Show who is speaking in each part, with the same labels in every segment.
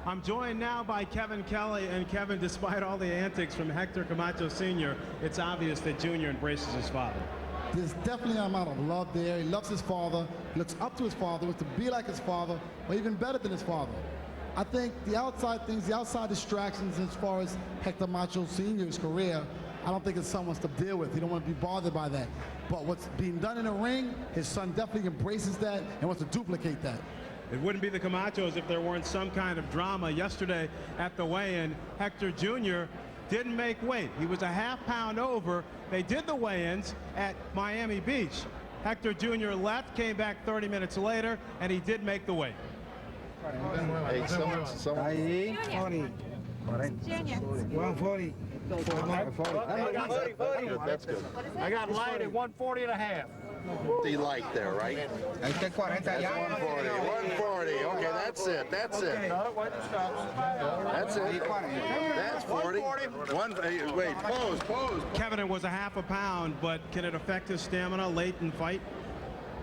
Speaker 1: I'm joined now by Kevin Kelly. And Kevin, despite all the antics from Hector Camacho Sr., it's obvious that Junior embraces his father.
Speaker 2: There's definitely an amount of love there. He loves his father, looks up to his father, wants to be like his father, or even better than his father. I think the outside things, the outside distractions as far as Hector Camacho Sr.'s career, I don't think his son wants to deal with. He don't want to be bothered by that. But what's being done in the ring, his son definitely embraces that and wants to duplicate that.
Speaker 1: It wouldn't be the Camachos if there weren't some kind of drama. Yesterday at the weigh-in, Hector Jr. didn't make weight. He was a half-pound over. They did the weigh-ins at Miami Beach. Hector Jr. left, came back 30 minutes later, and he did make the weight.
Speaker 3: Hey, someone.
Speaker 4: 40.
Speaker 5: Junior.
Speaker 4: 140.
Speaker 3: That's good.
Speaker 6: I got light at 140 and a half.
Speaker 3: The light there, right?
Speaker 4: Este 40
Speaker 3: That's
Speaker 4: ya.
Speaker 3: 140. 140. Okay, that's it. That's it. That's it. That's 40. Wait, pose.
Speaker 1: Kevin, it was a half a pound, but can it affect his stamina late in fight?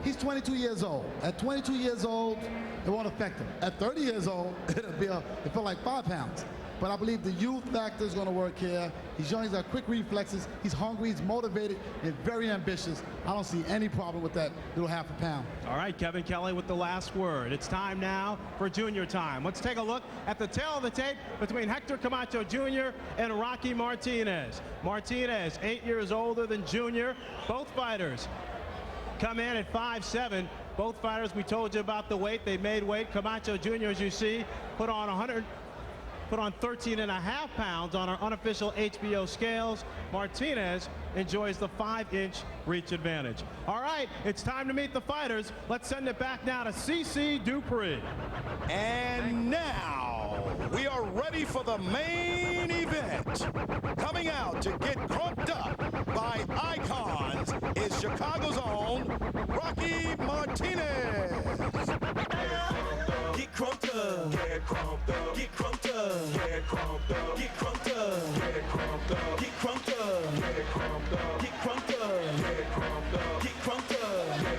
Speaker 2: He's 22 years old. At 22 years old, it won't affect him. At 30 years old, it'll feel like 5 pounds. But I believe the youth factor is going to work here. He's young, he's got quick reflexes, he's hungry, he's motivated, and very ambitious. I don't see any problem with that little half a pound.
Speaker 1: All right, Kevin Kelly with the last word. It's time now for Junior time. Let's take a look at the tail of the tape between Hector Camacho Jr. and Rocky Martinez. Martinez, 8 years older than Junior. Both fighters come in at 5'7". Both fighters, we told you about the weight. They made weight. Camacho Jr., as you see, put on 13.5 pounds on our unofficial HBO scales. Martinez enjoys the 5-inch reach advantage. All right, it's time to meet the fighters. Let's send it back now to CC Dupree.
Speaker 7: And now we are ready for the main event. Coming out to get crunked up by icons is Chicago's own Rocky Martinez. Get crunked up, get crunked up, get crunked up, get crunked up, get crunked up, get crunked up, get crunked up, get crunked up, get crunked up, get crunked up, get crunked up, get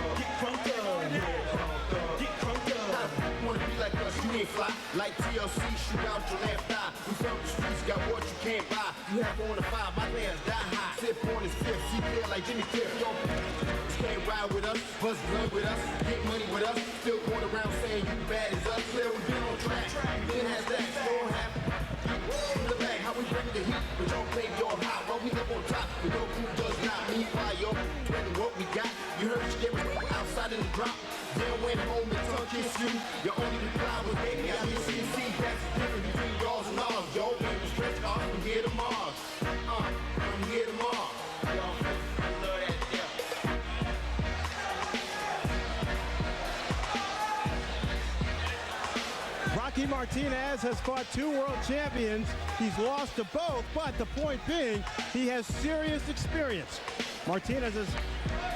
Speaker 7: crunked up, get crunked up, get crunked up, get crunked up.
Speaker 8: Wanna be like us, you ain't fly. Like TLC, shoot out your left eye. We from the streets, got what you can't buy. You have on a 5, my lands die high. Sip on his fifth, see clear like Jimmy Cliff. Yo, can't ride with us, buzz blood with us, get money with us. Still going around saying you bad as us. Clear, we been on track. Then has that don't happen. In the back, how we bring the heat, but don't claim your hot. While we up on top, but no crew does not. Meanwhile, yo, spreading what we got. You heard you get outside in the drop. Then went home and tongue kiss you. Your only reply was, baby, I didn't see. That's the difference between yours and ours. Yo, baby, stretch off from here to Mars. From here to Mars. Yo, I love that death.
Speaker 1: Rocky Martinez has fought 2 world champions. He's lost to both, but the point being, he has serious experience. Martinez's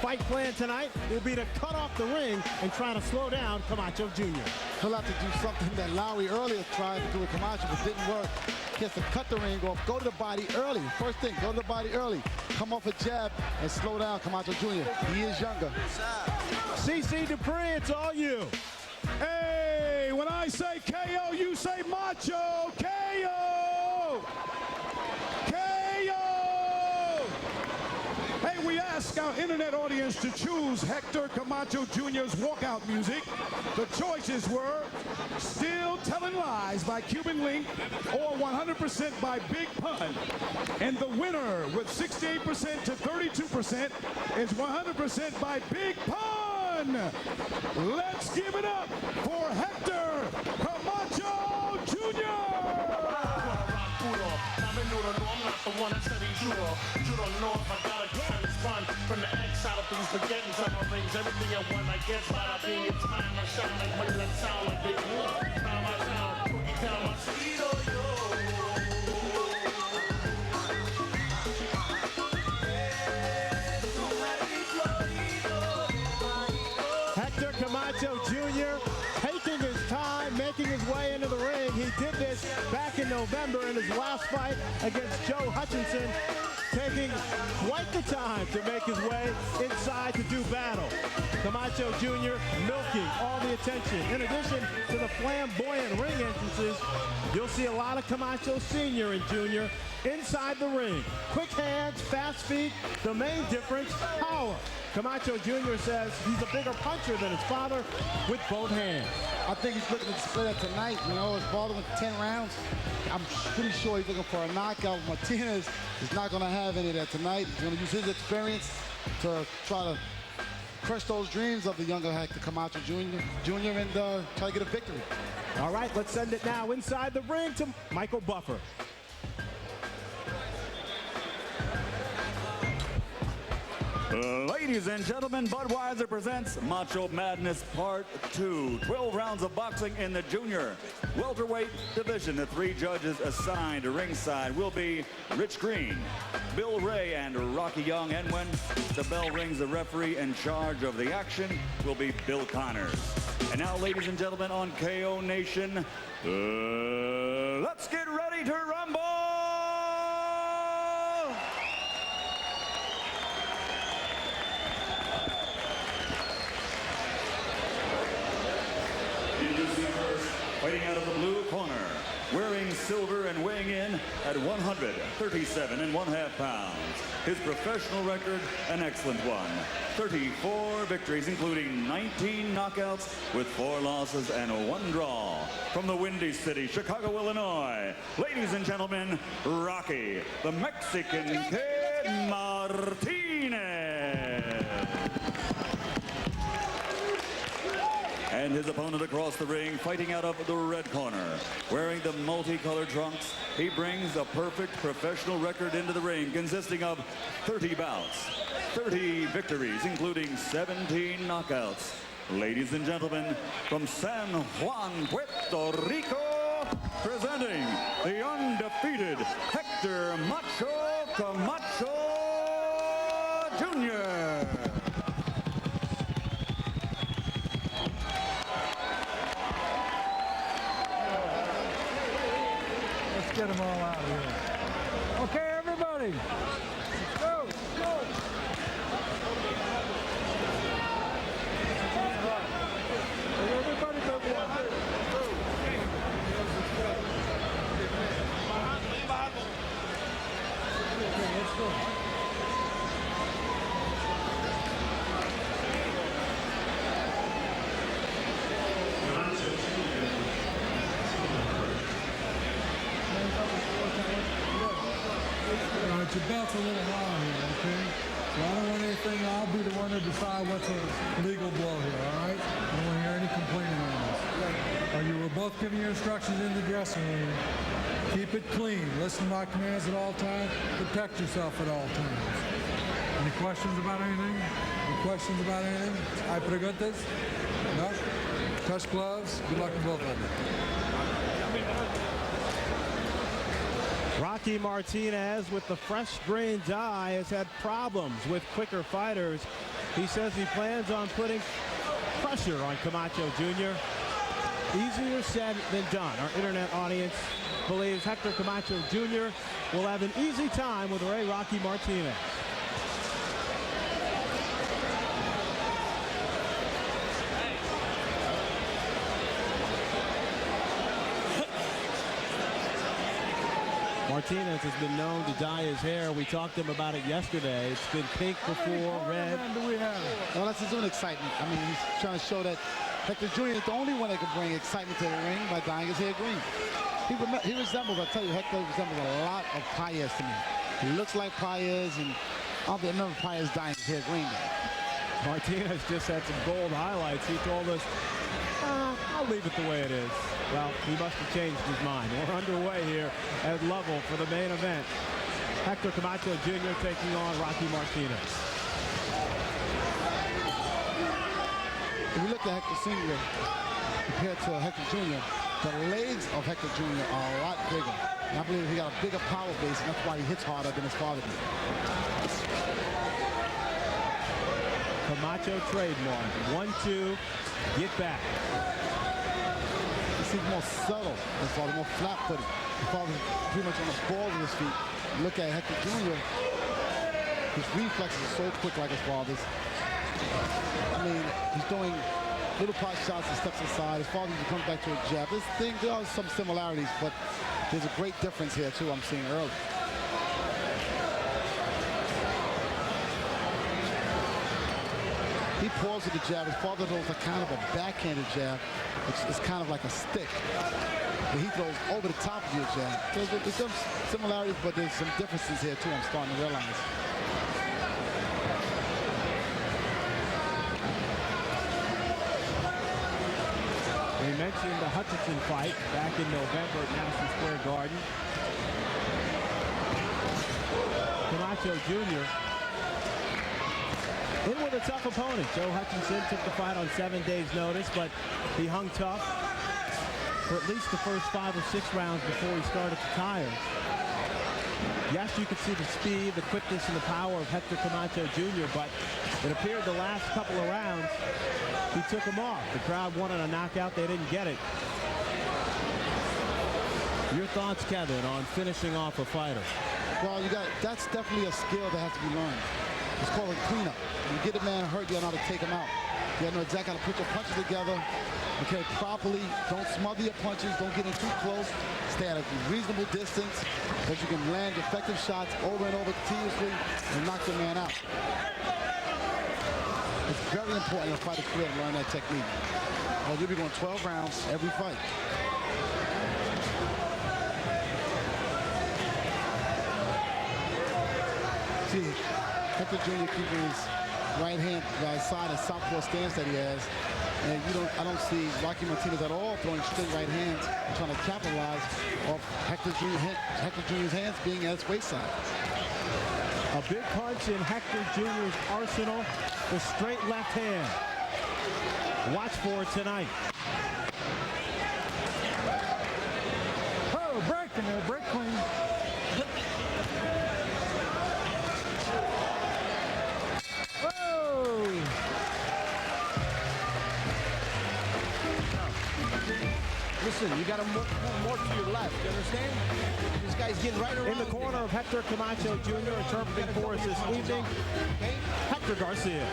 Speaker 1: fight plan tonight will be to cut off the ring and try to slow down Camacho Jr.
Speaker 2: He'll have to do something that Lowry earlier tried to do with Camacho, but didn't work. He has to cut the ring off, go to the body early. First thing, go to the body early. Come off a jab and slow down Camacho Jr. He is younger.
Speaker 1: CC Dupree, it's all you.
Speaker 7: Hey, when I say KO, you say Macho. KO! KO! Hey, we ask our internet audience to choose Hector Camacho Jr.'s walkout music. The choices were Still Telling Lies by Cuban Link or 100% by Big Pun. And the winner with 68% to 32% is 100% by Big Pun. Let's give it up for Hector Camacho Jr.
Speaker 6: I'm not the one that said he's you. You don't know if I got a gun. It's fun from the X out of things, forgetting some of things. Everything I want, I guess, by I being in time. I shine like money that sound like big war. Time I sound, cookie down my street, yo.
Speaker 1: Hector Camacho Jr. taking his time, making his way into the ring. He did this back in November in his last fight against Joe Hutchinson, taking quite the time to make his way inside to do battle. Camacho Jr. milking all the attention. In addition to the flamboyant ring entrances, you'll see a lot of Camacho Sr. and Jr. inside the ring. Quick hands, fast feet. The main difference, power. Camacho Jr. says he's a bigger puncher than his father with both hands.
Speaker 2: I think he's looking to display that tonight. You know, his father went 10 rounds. I'm pretty sure he's looking for a knockout. Martinez is not going to have any of that tonight. He's going to use his experience to try to crush those dreams of the younger Hector Camacho Jr. and try to get a victory.
Speaker 1: All right, let's send it now inside the ring to Michael Buffer.
Speaker 5: Ladies and gentlemen, Budweiser presents Macho Madness Part 2. 12 rounds of boxing in the junior welterweight division. The 3 judges assigned ringside will be Rich Green, Bill Ray, and Rocky Young. And when the bell rings, the referee in charge of the action will be Bill Connors. And now, ladies and gentlemen, on KO Nation, let's get ready to rumble! Fighting out of the blue corner, wearing silver and weighing in at 137.5 pounds. His professional record, an excellent one. 34 victories, including 19 knockouts with 4 losses and 1 draw. From the Windy City, Chicago, Illinois, ladies and gentlemen, Rocky, the Mexican Kid Martinez. And his opponent across the ring, fighting out of the red corner. Wearing the multicolored trunks, he brings a perfect professional record into the ring, consisting of 30 bouts, 30 victories, including 17 knockouts. Ladies and gentlemen, from San Juan, Puerto Rico, presenting the undefeated Hector Macho Camacho Jr.
Speaker 4: Get them all out of here. Okay, everybody. Go, go. Everybody go. Okay, let's go. Your belt's a little long here, okay? So I don't want anything. I'll be the one to decide what's a legal blow here, all right? I don't want to hear any complaining on this. You were both giving your instructions in the dressing room. Keep it clean. Listen to my commands at all times. Protect yourself at all times. Any questions about anything? Any questions about anything? I preguntas? No? Touch gloves. Good luck to both of you.
Speaker 1: Rocky Martinez, with the fresh grained eye, has had problems with quicker fighters. He says he plans on putting pressure on Camacho Jr. Easier said than done. Our internet audience believes Hector Camacho Jr. will have an easy time with Rocky Martinez. Martinez has been known to dye his hair. We talked to him about it yesterday. It's been pink before, red.
Speaker 2: Well, that's his own excitement. I mean, he's trying to show that Hector Jr. is the only one that can bring excitement to the ring by dyeing his hair green. He resembles, I tell you, Hector resembles a lot of Paez to me. He looks like Paez, and I don't remember Paez dyeing his hair green though.
Speaker 1: Martinez just had some gold highlights. He told us, I'll leave it the way it is. Well, he must have changed his mind. We're underway here at Level for the main event. Hector Camacho Jr. taking on Rocky Martinez.
Speaker 2: If you look at Hector Sr. compared to Hector Jr., the legs of Hector Jr. are a lot bigger. And I believe he got a bigger power base, and that's why he hits harder than his father did.
Speaker 1: Camacho trademark. 1-2, get back.
Speaker 2: He's more subtle. His father more flat-footed. His father's pretty much on the balls of his feet. Look at Hector Jr. His reflexes are so quick like his father's. I mean, he's doing little pot shots and steps aside. His father comes back to a jab. There are some similarities, but there's a great difference here, too, I'm seeing early. He paused with the jab. His father throws a kind of a backhanded jab, which is kind of like a stick. But he throws over the top of your jab. There's some similarities, but there's some differences here, too, I'm starting to realize.
Speaker 1: We mentioned the Hutchinson fight back in November at Madison Square Garden. Camacho Jr. in with a tough opponent. Joe Hutchinson took the fight on 7 days' notice, but he hung tough for at least the first 5 or 6 rounds before he started to tire. Yes, you could see the speed, the quickness, and the power of Hector Camacho Jr., but it appeared the last couple of rounds he took him off. The crowd wanted a knockout. They didn't get it. Your thoughts, Kevin, on finishing off a fighter?
Speaker 2: Well, that's definitely a skill that has to be learned. It's called a cleanup. When you get a man hurt, you know how to take him out. You know exactly how to put your punches together, okay, properly. Don't smother your punches. Don't get in too close. Stay at a reasonable distance so you can land effective shots over and over continuously and knock your man out. It's very important in a fighter's career to learn that technique. Well, you'll be going 12 rounds every fight. See, Hector Jr. keeping his right hand by his side, a southpaw stance that he has. And I don't see Rocky Martinez at all throwing straight right hands and trying to capitalize off Hector Jr.'s hands being at his waistline.
Speaker 1: A big punch in Hector Jr.'s arsenal, the straight left hand. Watch for it tonight.
Speaker 4: Oh, break in there, break clean.
Speaker 9: Listen, you got to move more to your left. You understand? This guy's getting right around.
Speaker 1: In the corner of Hector Camacho Jr., interpreting for us this evening, Hector Garcia.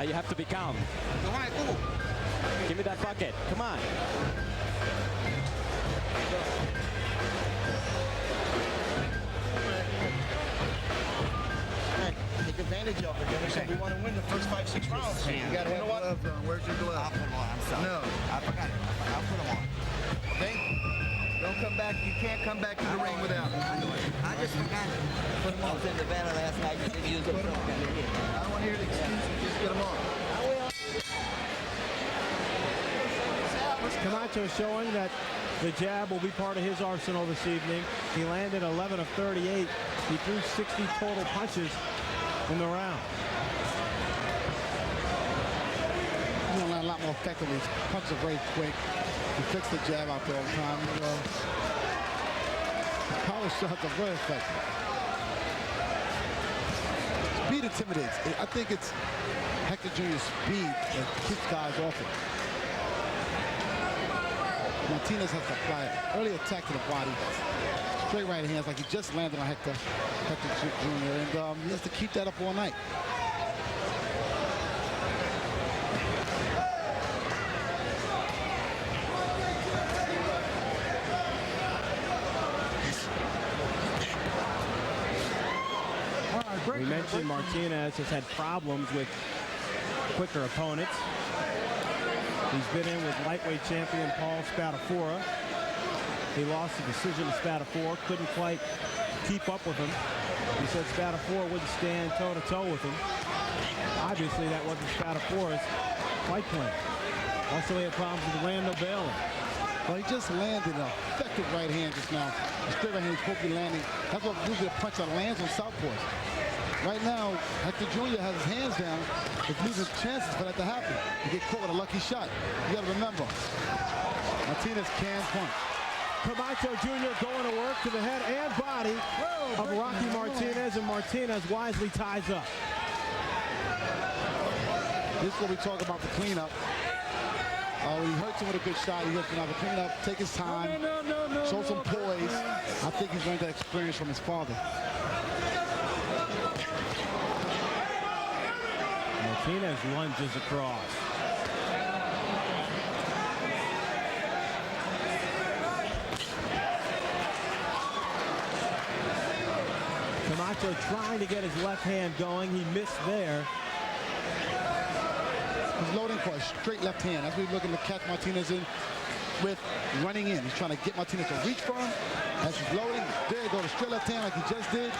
Speaker 10: You have to be calm. Give me that bucket. Come on.
Speaker 9: Take advantage of it. You understand? We want to win the first 5-6 rounds. You got to have gloves on. Where's your glove? I'll put them on. I'm sorry. No. I forgot it. I'll put them on. Okay? Don't come back. You can't come back to the ring without them.
Speaker 11: I just forgot it. Put them on in the banner last night. You didn't use them.
Speaker 9: I don't want to hear the excuses. Just get them on.
Speaker 11: I will.
Speaker 1: Camacho showing that the jab will be part of his arsenal this evening. He landed 11 of 38. He threw 60 total punches in the round.
Speaker 2: He's going to land a lot more effectively. His punches are very quick. He flicks the jab out there all the time. His power shots are very effective. Speed intimidates. I think it's Hector Jr.'s speed that keeps guys off it. Martinez has to apply an early attack to the body. Straight right hands like he just landed on Hector Jr. And he has to keep that up all night.
Speaker 1: We mentioned Martinez has had problems with quicker opponents. He's been in with lightweight champion Paul Spadafora. He lost the decision to Spadafora, couldn't quite keep up with him. He said Spadafora wouldn't stand toe-to-toe with him. Obviously, that wasn't Spadafora's fight plan. Also, he had problems with Randall Bailey.
Speaker 2: Well, he just landed an effective right hand just now. The straight right hand he's supposed to be landing. That's what usually a punch that lands on southpaws. Right now, Hector Jr. has his hands down. He's losing chances for that to happen. You get caught with a lucky shot. You got to remember, Martinez can punch.
Speaker 1: Camacho Jr. going to work to the head and body of Rocky Martinez, and Martinez wisely ties up.
Speaker 2: This is what we talk about the cleanup. When he hurts him with a good shot, he has been able to clean up, take his time, show some poise. I think he's learned that experience from his father.
Speaker 1: Martinez lunges across. Camacho trying to get his left hand going. He missed there.
Speaker 2: He's loading for a straight left hand. That's what he's looking to catch Martinez in with running in. He's trying to get Martinez to reach for him. As he's loading, there you go, the straight left hand like he just did.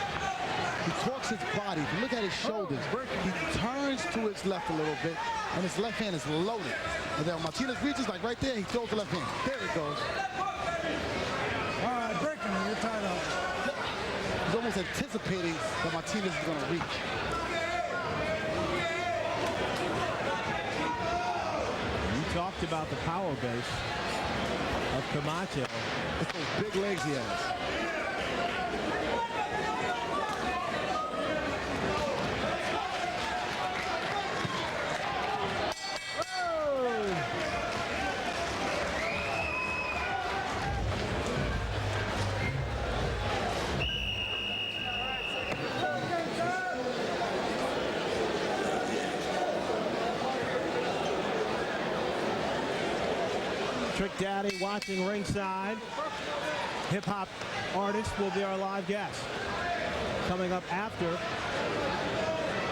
Speaker 2: He torques his body. If you look at his shoulders, he turns to his left a little bit, and his left hand is loaded. And then when Martinez reaches, like right there, he throws the left hand. There it goes.
Speaker 4: All right, breaking him. You're tied up.
Speaker 2: He's almost anticipating that Martinez is going to reach.
Speaker 1: You talked about the power base of Camacho.
Speaker 2: It's those big legs he has.
Speaker 1: Trick Daddy watching ringside. Hip-hop artist will be our live guest. Coming up after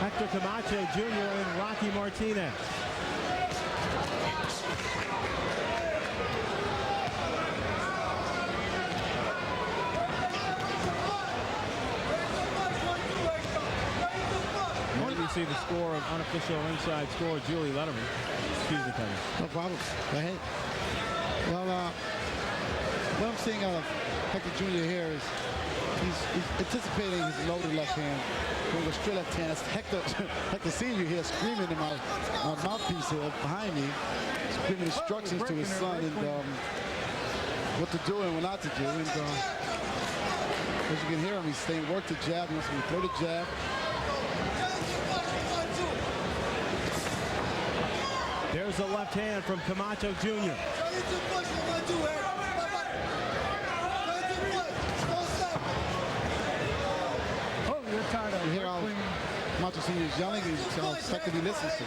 Speaker 1: Hector Camacho Jr. and Rocky Martinez. When we see the score of unofficial ringside score, Julie Letterman. Excuse me, Kevin.
Speaker 2: No problem. Go ahead. Well, what I'm seeing out of Hector Jr. here is he's anticipating his loaded left hand, going with straight left hand. That's Hector Sr. here screaming in my mouthpiece here behind me, screaming instructions to his son and what to do and what not to do. And as you can hear him, he's saying work the jab. He wants to throw the jab.
Speaker 1: There's the left hand from Camacho Jr.
Speaker 4: Oh, you're tied up.
Speaker 2: You hear how Camacho Sr. is yelling, he's how effective he listens to.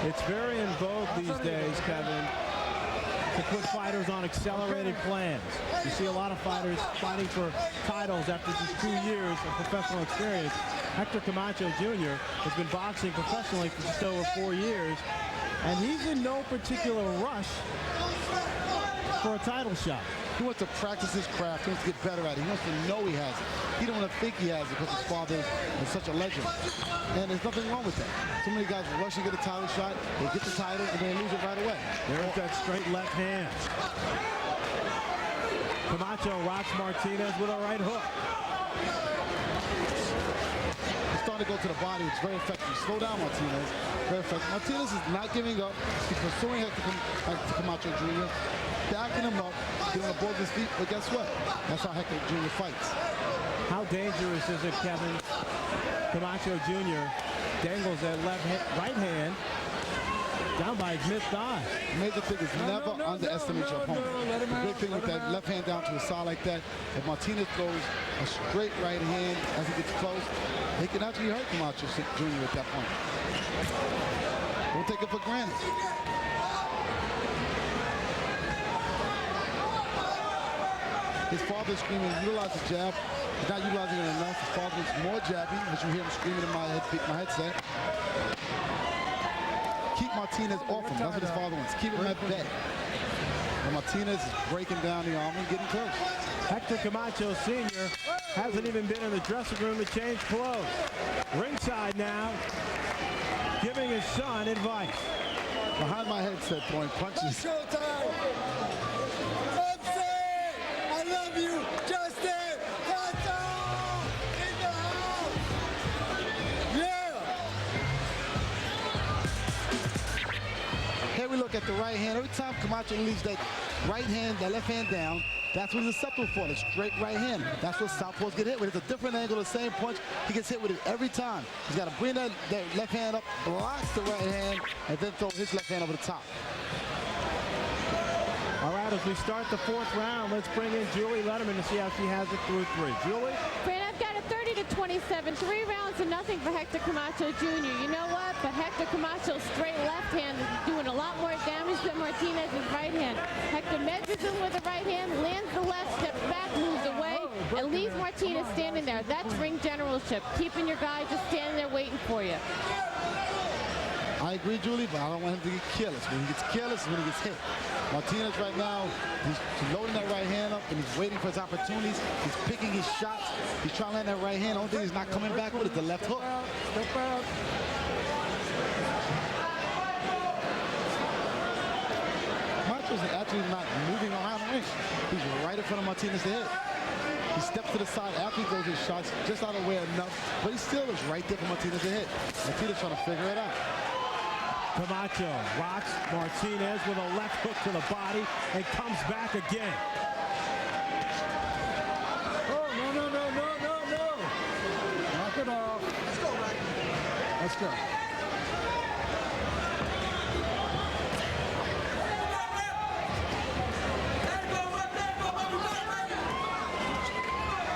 Speaker 1: It's very in vogue these days, Kevin, to put fighters on accelerated plans. You see a lot of fighters fighting for titles after just 2 years of professional experience. Hector Camacho Jr. has been boxing professionally for just over 4 years, and he's in no particular rush for a title shot.
Speaker 2: He wants to practice his craft. He wants to get better at it. He wants to know he has it. He don't want to think he has it because his father is such a legend. And there's nothing wrong with that. So many guys rush to get a title shot, they get the title, and they lose it right away.
Speaker 1: There's that straight left hand. Camacho rocks Martinez with a right hook.
Speaker 2: He's starting to go to the body. It's very effective. Slow down, Martinez. Very effective. Martinez is not giving up. He's pursuing Hector Camacho Jr., backing him up, getting on the board of his feet. But guess what? That's how Hector Jr. fights.
Speaker 1: How dangerous is it, Kevin? Camacho Jr. dangles that right hand down by his mid thigh.
Speaker 2: The major thing is never underestimate your opponent. The big thing with that left hand down to his side like that, if Martinez throws a straight right hand as he gets close, he can actually hurt Camacho Jr. at that point. Don't take it for granted. His father's screaming, utilize the jab. He's not utilizing it enough. His father is more jabbing, as you hear him screaming in my headset. Keep Martinez off him. That's what his father wants. Keep him at bay. And Martinez is breaking down the arm and getting close.
Speaker 1: Hector Camacho Sr. hasn't even been in the dressing room to change clothes. Ringside now, giving his son advice.
Speaker 2: Behind my headset, throwing punches.
Speaker 8: Showtime! I love you, Justin! Tonto! In the house! Yeah!
Speaker 2: Here we look at the right hand. Every time Camacho leaves that right hand, that left hand down, That's what he's susceptible for, the straight right hand. That's what southpaws get hit with. It's a different angle, the same punch. He gets hit with it every time. He's got to bring that left hand up, blocks the right hand, and then throw his left hand over the top.
Speaker 1: All right, as we start the fourth round, let's bring in Julie Letterman to see how she has it through 3. Julie?
Speaker 12: Fran, I've got a 30-27, 3 rounds to nothing for Hector Camacho Jr. You know what? But Hector Camacho's straight left hand is doing a lot more damage than Martinez's right hand. Hector measures him with the right hand, lands the left, steps back, moves away, and leaves Martinez standing there. That's ring generalship, keeping your guy just standing there waiting for you.
Speaker 2: I agree, Julie, but I don't want him to get careless. When he gets careless is when he gets hit. Martinez right now, he's loading that right hand up and he's waiting for his opportunities. He's picking his shots. He's trying to land that right hand. The only thing he's not coming back with is the left hook.
Speaker 4: Step out.
Speaker 2: Camacho's actually not moving around the ring. He's right in front of Martinez to hit. He steps to the side after he throws his shots, just out of way enough, but he still is right there for Martinez to hit. Martinez trying to figure it out.
Speaker 1: Camacho rocks Martinez with a left hook to the body and comes back again.
Speaker 4: Oh, no. Knock it off. Let's go, Mike. Let's go.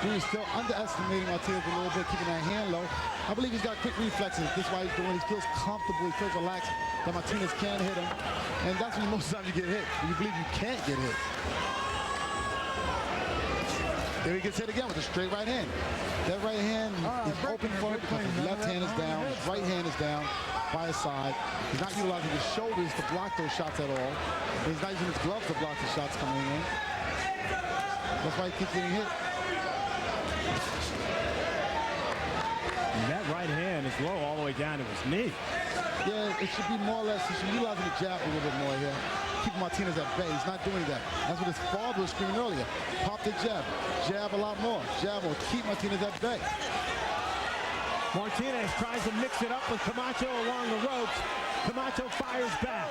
Speaker 2: Junior's still underestimating Martinez a little bit, keeping that hand low. I believe he's got quick reflexes. This is why he's doing. He feels comfortable. He feels relaxed that Martinez can hit him. And that's when most of the time you get hit. When you believe you can't get hit. There he gets hit again with a straight right hand. That right hand is open for him because his left hand is down. His right hand is down by his side. He's not utilizing his shoulders to block those shots at all. He's not using his gloves to block the shots coming in. That's why he keeps getting hit.
Speaker 1: And that right hand is low all the way down to his knee.
Speaker 2: Yeah, it should be more or less, he should be utilizing the jab a little bit more here. Keep Martinez at bay. He's not doing that. That's what his father was screaming earlier. Pop the jab. Jab a lot more. Jab will keep Martinez at bay.
Speaker 1: Martinez tries to mix it up with Camacho along the ropes. Camacho fires back.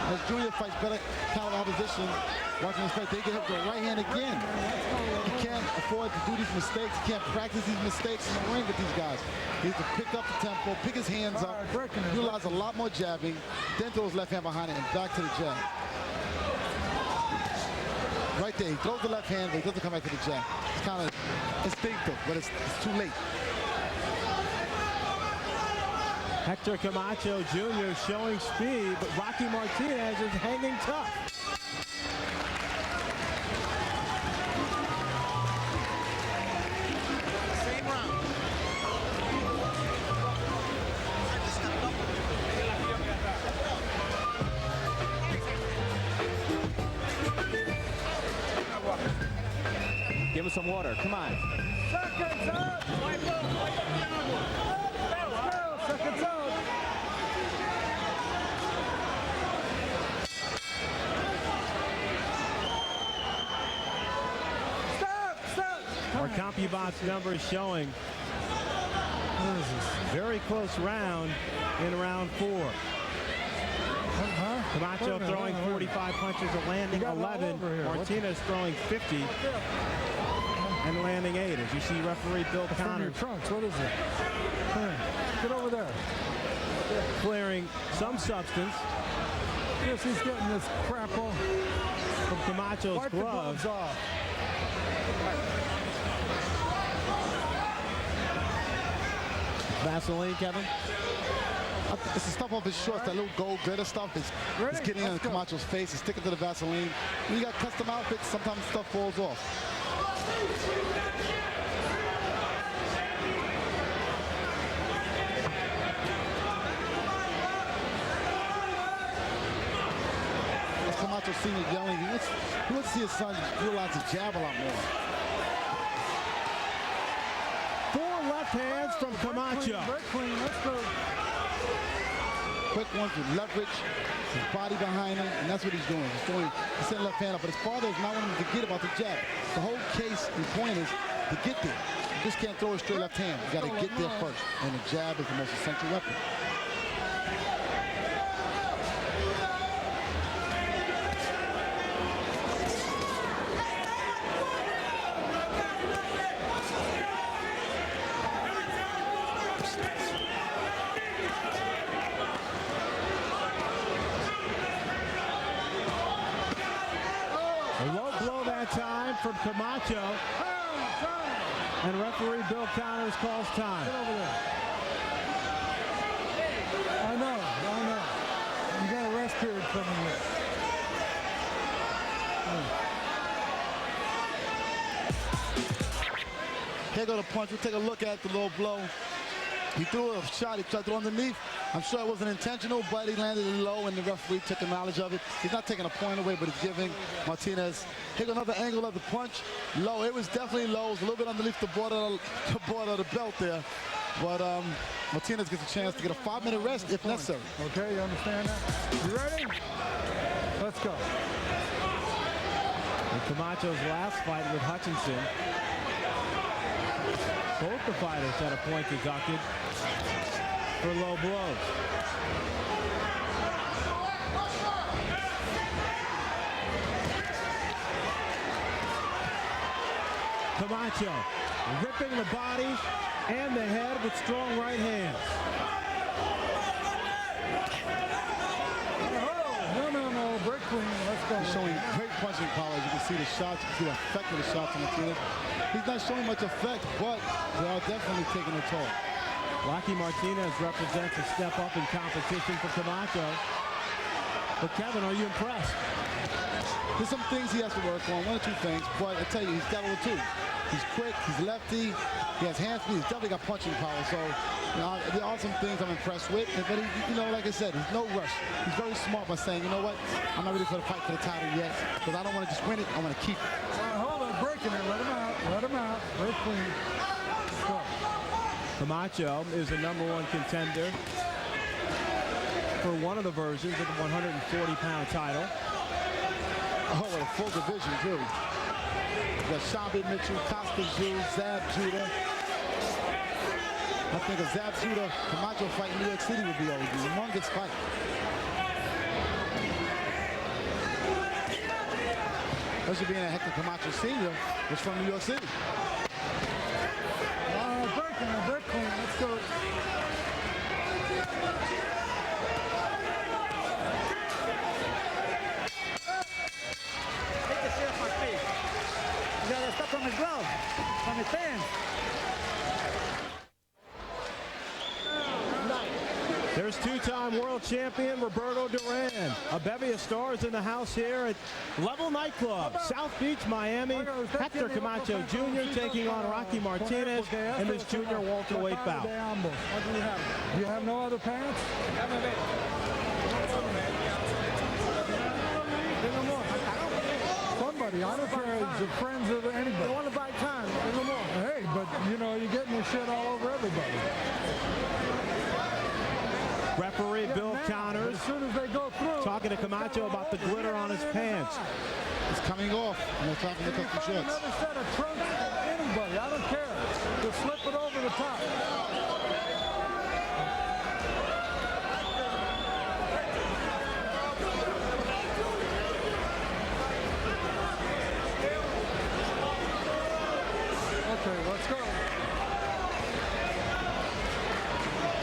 Speaker 2: As Junior fights better counter opposition, watching his fight, they get hit with the right hand again. He can't afford to do these mistakes. He can't practice these mistakes in the ring with these guys. He needs to pick up the tempo, pick his hands up, utilize a lot more jabbing, then throw his left hand behind it and back to the jab. Right there, he throws the left hand, but he doesn't come back to the jab. It's kind of instinctive, but it's too late.
Speaker 1: Hector Camacho Jr. showing speed, but Rocky Martinez is hanging tough.
Speaker 9: Same round.
Speaker 10: Give him some water. Come on.
Speaker 4: Seconds out. Seconds out.
Speaker 1: Our CompuBox numbers showing very close round in round 4. Camacho throwing 45 punches and landing 11. Martinez throwing 50 and landing 8. As you see referee Bill Connors.
Speaker 4: Trunks, what is it? Hey, get over there.
Speaker 1: Clearing some substance.
Speaker 4: Yes, he's getting this crap off
Speaker 1: from Camacho's
Speaker 4: glove.
Speaker 1: gloves.
Speaker 4: The gloves off.
Speaker 1: Vaseline, Kevin?
Speaker 2: It's the stuff off his shorts, that little gold glitter stuff is getting in Camacho's face. It's sticking to the Vaseline. When you got custom outfits, sometimes stuff falls off. As Camacho Sr. yelling, he wants to see his son utilize his jab a lot more.
Speaker 1: 4 left hands from Camacho.
Speaker 4: Let's go.
Speaker 2: Quick ones with leverage, his body behind him, and that's what he's doing. He's sending left hand up, but his father is not wanting to forget about the jab. The whole case and point is to get there. You just can't throw a straight left hand. You got to get there first. And the jab is the most essential weapon.
Speaker 1: A low blow that time from Camacho. And referee Bill Connors calls time.
Speaker 4: Get over there. I know. You got a rest period coming here.
Speaker 2: Here go the punch. We'll take a look at the low blow. He threw a shot. He tried to throw underneath. I'm sure it wasn't intentional, but he landed it low, and the referee took knowledge of it. He's not taking a point away, but he's giving Martinez. Here goes another angle of the punch. Low. It was definitely low. It was a little bit underneath the border of the belt there. But Martinez gets a chance to get a 5-minute rest if necessary.
Speaker 4: Okay, you understand that? You ready? Let's go.
Speaker 1: In Camacho's last fight with Hutchinson, both the fighters had a point deducted for low blows. Camacho ripping the body and the head with strong right hands.
Speaker 4: No, break clean. Let's go.
Speaker 2: He's showing great punching power. As you can see the shots, you can see the effect of the shots on Martinez. He's not showing much effect, but they are definitely taking a toll.
Speaker 1: Rocky Martinez represents a step up in competition for Camacho. But Kevin, are you impressed?
Speaker 2: There's some things he has to work on, one or two things, but I tell you, he's got all two. He's quick, he's lefty, he has hand speed, he's definitely got punching power. So, you know, there are some things I'm impressed with. But, you know, like I said, there's no rush. He's very smart by saying, you know what, I'm not ready for the fight for the title yet, because I don't want to just win it, I want to keep it.
Speaker 4: Hold on, breaking it, let him out, break clean. Let's go.
Speaker 1: Camacho is the #1 contender for one of the versions of the 140-pound title.
Speaker 2: Oh, what a full division, too. You got Shambi Mitchell, Costa Zoo, Zab Judah. I think a Zab Judah Camacho fight in New York City would be a humongous fight. Especially being a Hector Camacho Sr. was from New York City.
Speaker 4: Break clean, let's go.
Speaker 11: Take the shit off my face. You gotta stop from his glove, from his hands.
Speaker 1: There's two-time world champion Roberto Duran. A bevy of stars in the house here at Level Nightclub, South Beach, Miami. Hector Camacho Jr. taking on Rocky Martinez in this junior welterweight bout.
Speaker 4: What do you have? Do you have no other pants? Somebody, I don't care, it's friends of anybody.
Speaker 11: They want to buy time, no more.
Speaker 4: Hey, but you know, you're getting your shit all over everybody.
Speaker 1: Referee Bill Connors
Speaker 4: as soon as they go through,
Speaker 1: talking to Camacho about the glitter on his pants.
Speaker 2: It's coming off, and they're talking to cut the shorts.
Speaker 4: Another set of trunks to anybody, I don't care. Just slip it over the top. Okay, let's go.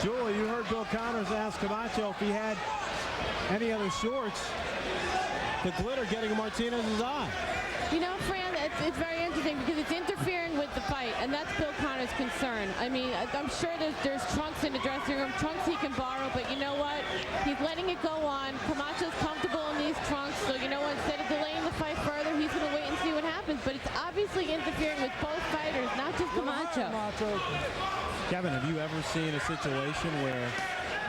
Speaker 1: Julie, you heard Bill Connors ask Camacho if he had any other shorts. The glitter getting Martinez's eye.
Speaker 12: You know, Fran, it's very interesting because it's interfering with the fight, and that's Bill Connors' concern. I mean, I'm sure there's trunks in the dressing room, trunks he can borrow, but you know what? He's letting it go on. Camacho's comfortable in these trunks, so you know what? Instead of delaying the fight further, he's going to wait and see what happens. But it's obviously interfering with both fighters, not just Camacho.
Speaker 1: Kevin, have you ever seen a situation where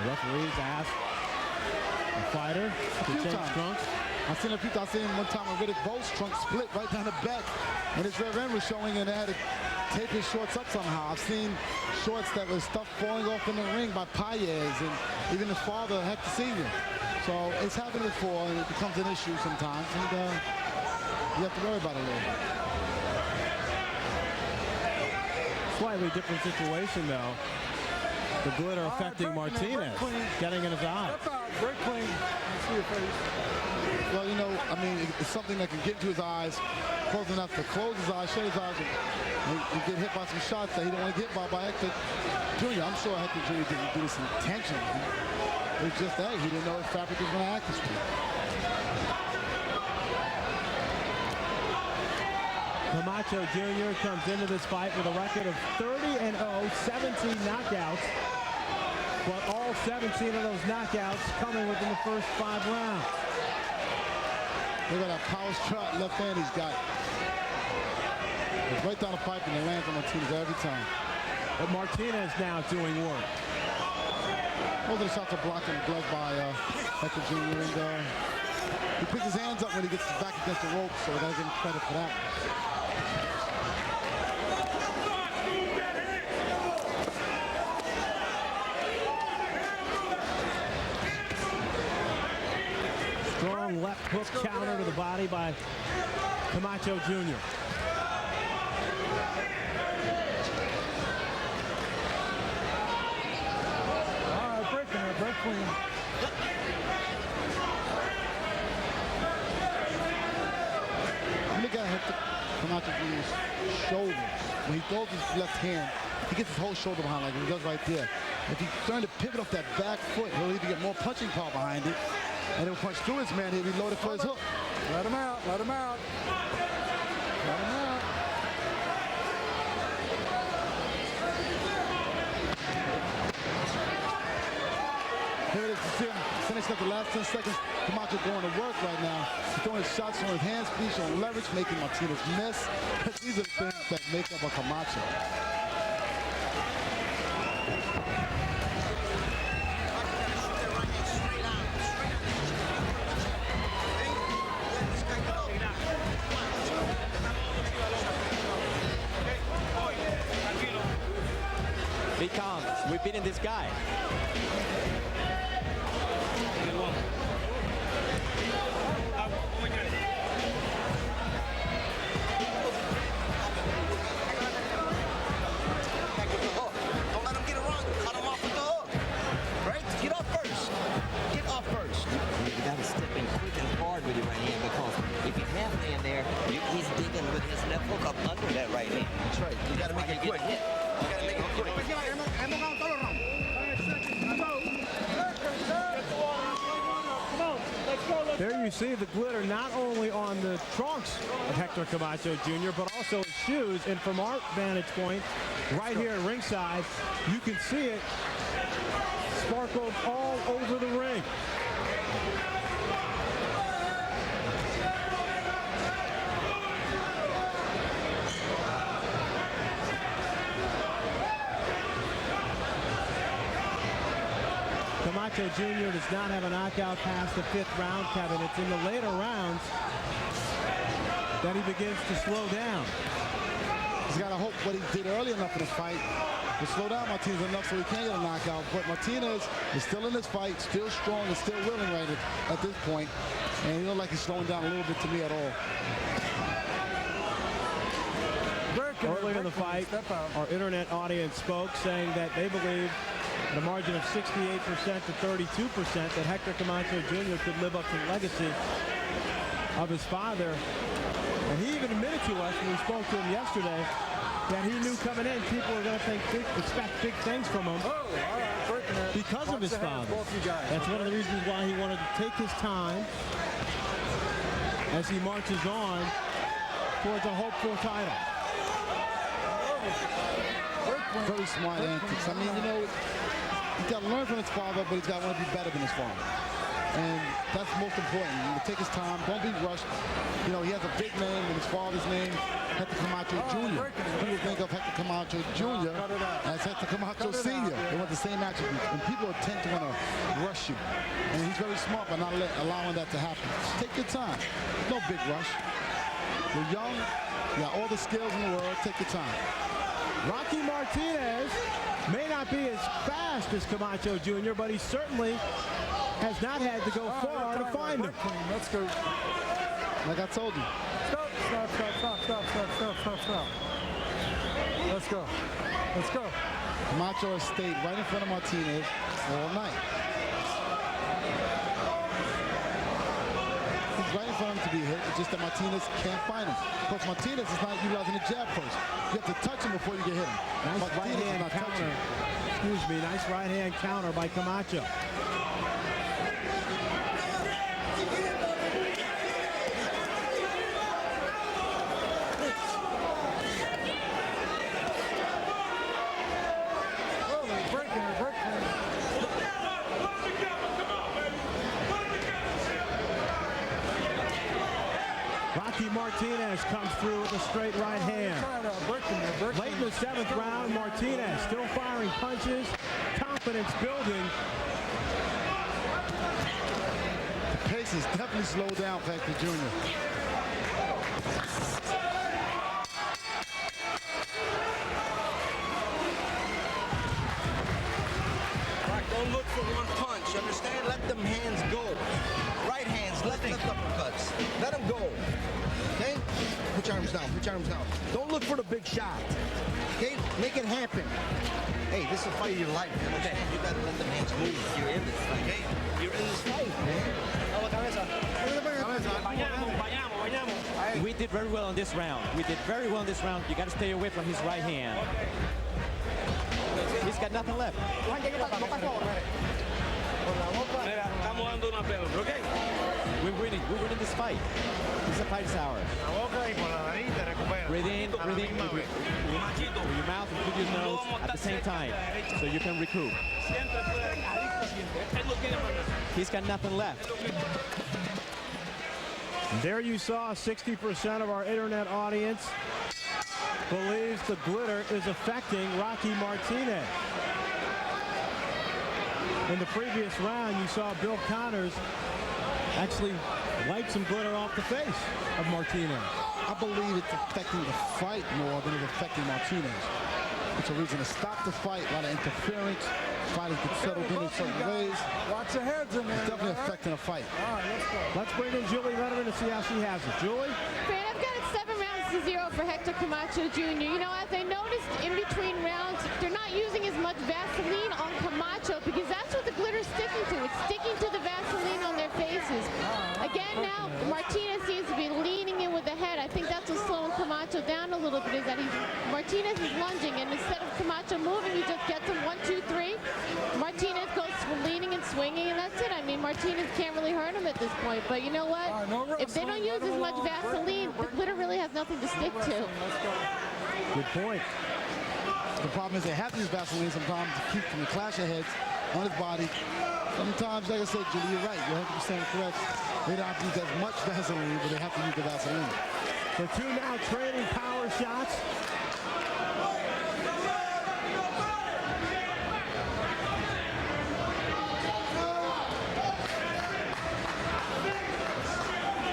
Speaker 1: the referees ask a fighter to change trunks?
Speaker 2: I've seen a few times. I've seen one time a Riddick Bowe's trunk split right down the back, and his rear end was showing, and they had to tape his shorts up somehow. I've seen shorts that was stuff falling off in the ring by Paez and even his father, Hector Sr. So it's happened before, and it becomes an issue sometimes, and you have to worry about it a little bit.
Speaker 1: Slightly different situation, though. The glitter affecting Martinez, getting in his eye.
Speaker 4: Break clean. See your face.
Speaker 2: Well, you know, I mean, it's something that can get into his eyes, close enough to close his eyes, shut his eyes, and get hit by some shots that he don't want to get by Hector Jr. I'm sure Hector Jr. didn't do this intentionally. It was just that he didn't know if Fabric was going to act this way.
Speaker 1: Camacho Jr. comes into this fight with a record of 30-0, 17 knockouts, but all 17 of those knockouts coming within the first 5 rounds.
Speaker 2: Look at that power shot left hand he's got. It's right down the pipe and it lands on Martinez every time.
Speaker 1: But Martinez now doing work.
Speaker 2: Most of the shots are blocked in the glove by Hector Jr. And he picks his hands up when he gets back against the rope, so I gotta give him credit for that.
Speaker 1: Strong left hook counter to the body by Camacho Jr.
Speaker 4: Break clean.
Speaker 2: Look at Hector Camacho Jr.'s shoulders. When he throws his left hand, he gets his whole shoulder behind like he does right there. If he's trying to pivot off that back foot, he'll either get more punching power behind it, and he'll punch through his man, he'll be loaded for his hook.
Speaker 4: Let him out, let him out. Let him out.
Speaker 2: Here it is, you see him finish up the last 10 seconds. Camacho going to work right now. He's throwing shots on his hand speed, showing leverage, making Martinez miss. These are the things that make up a Camacho.
Speaker 10: Be calm. We've beaten this guy.
Speaker 9: Don't let him get around. Cut him off with the hook. Right? Get off first. Get off first.
Speaker 13: You got to step in quick and hard with your right hand, because if you have hand there, he's digging with his left hook up under that right hand.
Speaker 9: That's right. You got to make it quick. You got to make it quick.
Speaker 1: There you see the glitter not only on the trunks of Hector Camacho Jr., but also his shoes. And from our vantage point, right here at ringside, you can see it sparkled all over the ring. Camacho Jr. does not have a knockout past the 5th round, Kevin. It's in the later rounds that he begins to slow down.
Speaker 2: He's got to hope what he did early enough in this fight to slow down Martinez enough so he can get a knockout. But Martinez is still in this fight, still strong and still willing right at this point. And he looks like he's slowing down a little bit to me at all.
Speaker 1: Early in the fight, our internet audience spoke, saying that they believe at a margin of 68% to 32% that Hector Camacho Jr. could live up to the legacy of his father. And he even admitted to us when we spoke to him yesterday that he knew coming in people were going to expect big things from him because of his father. That's one of the reasons why he wanted to take his time as he marches on towards a hopeful title.
Speaker 2: Very smart antics. I mean, you know, he's got to learn from his father, but he's got to want to be better than his father. And that's most important. You take his time. Don't be rushed. You know, he has a big name with his father's name, Hector Camacho Jr. People think of Hector Camacho Jr. as Hector Camacho Sr. They want the same attributes. And people tend to want to rush you. And he's very smart by not allowing that to happen. Just take your time. There's no big rush. You're young. You got all the skills in the world. Take your time.
Speaker 1: Rocky Martinez may not be as fast as Camacho Jr., but he certainly has not had to go far to find him.
Speaker 4: Let's go.
Speaker 2: Like I told you.
Speaker 4: Stop. Let's go. Let's go.
Speaker 2: Camacho has stayed right in front of Martinez all night. He's right in front of him to be hit. It's just that Martinez can't find him. Because Martinez is not utilizing the jab first. You have to touch him before you get hit him.
Speaker 1: Nice right hand counter. Excuse me, nice right hand counter by Camacho. Martinez comes through with a straight right hand. Late in the 7th round, Martinez still firing punches, confidence building.
Speaker 2: The pace is definitely slowed down for Hector Jr.
Speaker 9: Don't look for one punch, understand? Let them hands go. Right hands, left uppercuts. Let them go. Okay? Put your arms down, put your arms down. Don't look for the big shot. Okay? Make it happen. Hey, this is a fight of your life, you understand? You gotta let them hands move. You're in this fight. Okay? You're in this fight, man.
Speaker 10: We did very well in this round. We did very well in this round. You got to stay away from his right hand. He's got nothing left. We're winning this fight. This is a fight hour. Breathe in with your mouth and through your nose at the same time, so you can recoup. He's got nothing left.
Speaker 1: There you saw 60% of our internet audience believes the glitter is affecting Rocky Martinez. In the previous round, you saw Bill Connors actually wipe some glitter off the face of Martinez.
Speaker 2: I believe it's affecting the fight more than it's affecting Martinez. It's a reason to stop the fight, a lot of interference. Fighters get settled in certain ways.
Speaker 4: Watch the heads in there.
Speaker 2: It's definitely affecting a fight.
Speaker 4: All right, let's go.
Speaker 1: Let's bring in Julie Letterman to see how she has it. Julie?
Speaker 12: Fran, I've got it 7-0 for Hector Camacho Jr. You know, as I noticed in between rounds, they're not using as much Vaseline on Camacho because that's what the glitter's sticking to. It's sticking to the Vaseline on their faces. Again, now Martinez seems to be leaning in with the head. I think that's what's slowing Camacho down a little bit, is that Martinez is lunging, and instead of Camacho moving, he just gets him 1, 2, 3. Martinez goes leaning and swinging, and that's it. I mean, Martinez can't really hurt him at this point. But you know what? If they don't use as much Vaseline, the glitter really has nothing to stick to.
Speaker 1: Good point.
Speaker 2: The problem is they have to use Vaseline sometimes to keep from the clash of heads on his body. Sometimes, like I said, Julie, you're right. You're 100% correct. They don't have to use as much Vaseline, but they have to use the Vaseline.
Speaker 1: The two now trading power shots.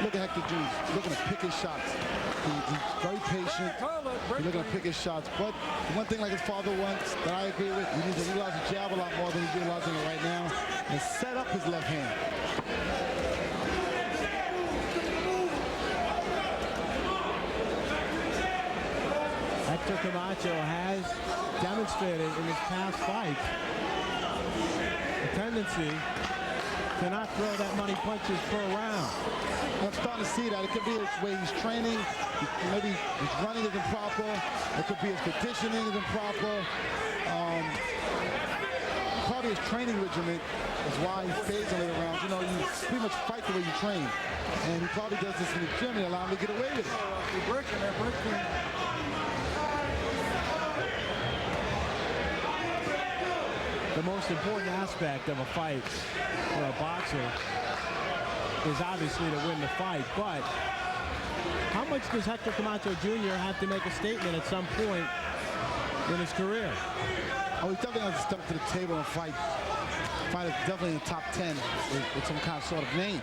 Speaker 2: Look at Hector Jr. He's looking to pick his shots. He's very patient. He's looking to pick his shots. But one thing like his father wants that I agree with, he needs to utilize the jab a lot more than he's utilizing it right now and set up his left hand.
Speaker 1: Hector Camacho has demonstrated in his past fights a tendency to not throw that many punches per round.
Speaker 2: I'm starting to see that. It could be the way he's training. Maybe his running isn't proper. It could be his conditioning isn't proper. Probably his training regimen is why he stays on later rounds. You know, you pretty much fight the way you train. And he probably does this in the gym and allow him to get away with it.
Speaker 4: You're breaking there, breaking.
Speaker 1: The most important aspect of a fight for a boxer is obviously to win the fight, but how much does Hector Camacho Jr. have to make a statement at some point in his career?
Speaker 2: Oh, he definitely has to step to the table and fight. Fight is definitely in the top 10 with some kind of sort of name.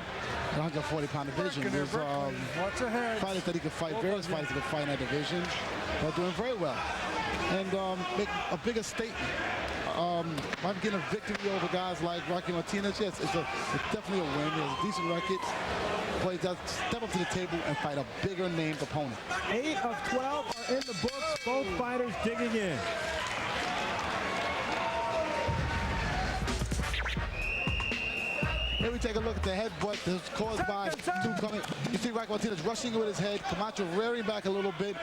Speaker 2: 140-pound division. There's fighters that he could fight, various fighters that could fight in that division. They're doing very well. And make a bigger statement. I'm getting a victory over guys like Rocky Martinez. Yes, it's definitely a win. He has a decent record. But he does step up to the table and fight a bigger named opponent.
Speaker 1: 8 of 12 are in the books. Both fighters digging in.
Speaker 2: Here we take a look at the headbutt that's caused by two coming. You see Rocky Martinez rushing with his head. Camacho rearing back a little bit.